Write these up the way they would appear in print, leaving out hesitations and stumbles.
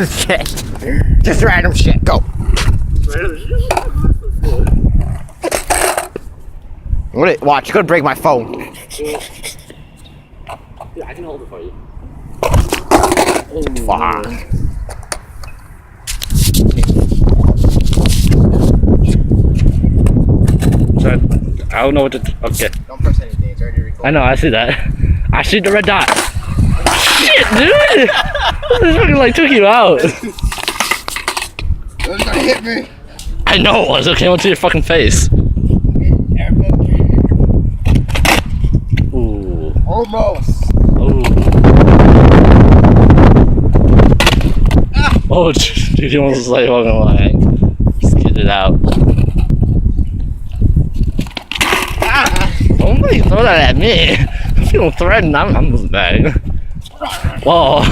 Shit. Just random shit. Go. What? Watch, you're gonna break my phone. Yeah, I can hold it for you. Fuck. So, I don't know what to do. Okay. Don't press anything, it's already recorded. I know, I see that. I see the red dot. Shit, dude! This fucking like took you out. It was gonna hit me. I know it was. It came onto your fucking face. Ooh. Almost. Ooh. Oh, dude, you almost like walking away. Just get it out. Don't really throw that at me. I'm feeling threatened. I'm moving back. Whoa.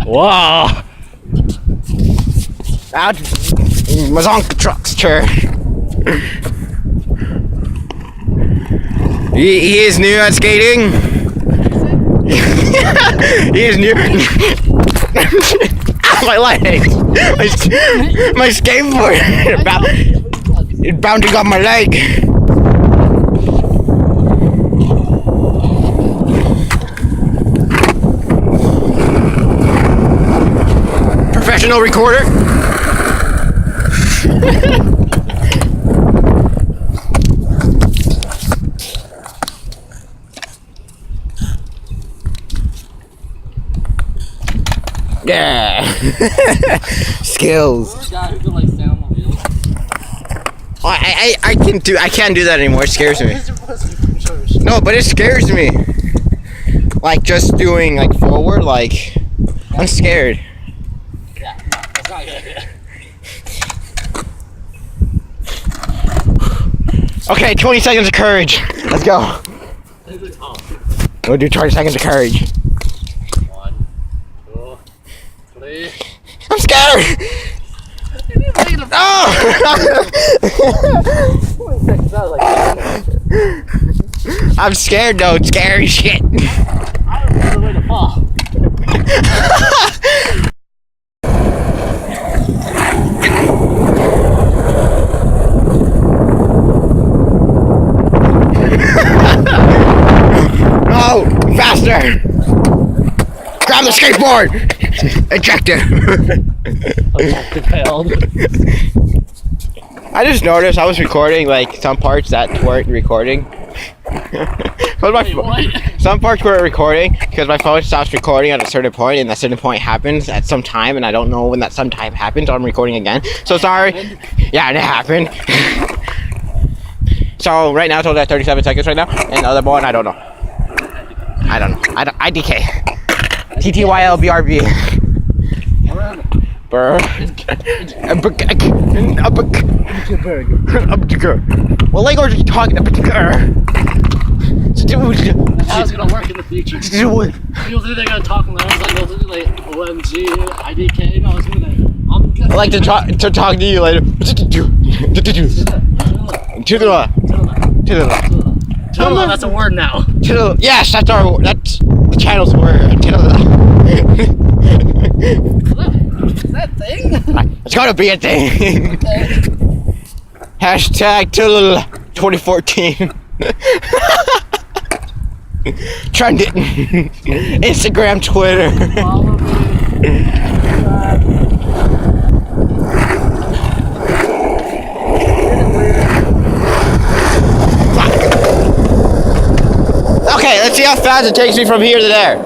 Whoa. Out. MAZONCA Truck's chair. He is new at skating. He is new. My leg. My skateboard. It's bouncing on my leg. Professional recorder. Yeah. Skills. I can't do that anymore. It scares me. No, but it scares me. Like just doing like forward, like I'm scared. Yeah, that's not good. Okay, 20 seconds of courage. Let's go. We'll do 20 seconds of courage. 1, 2, 3. I'm scared. Oh! I'm scared though. It's scary shit. I don't know the way to fall. No! Faster! Grab the skateboard! Eject it! I just noticed I was recording like some parts that weren't recording. Some parts weren't recording because my phone stops recording at a certain point, and that certain point happens at some time, and I don't know when that some time happens. So I'm recording again. So sorry. Yeah, it happened. So right now it's only at 37 seconds right now, and the other one I don't know. IDK. TTYLBRB. Burr. Well, like we're talking about. How's it gonna work in the future? Usually they're gonna talk loud, like they'll do like OMG, IDK. No, it's gonna. I like to talk to you later. To the left. That's a word now. Yes, that's the channel's word. Is that a thing? It's gonna be a thing. Okay. Hashtag till 2014. Trend it. Instagram, Twitter. Follow me. Okay, let's see how fast it takes me from here to there.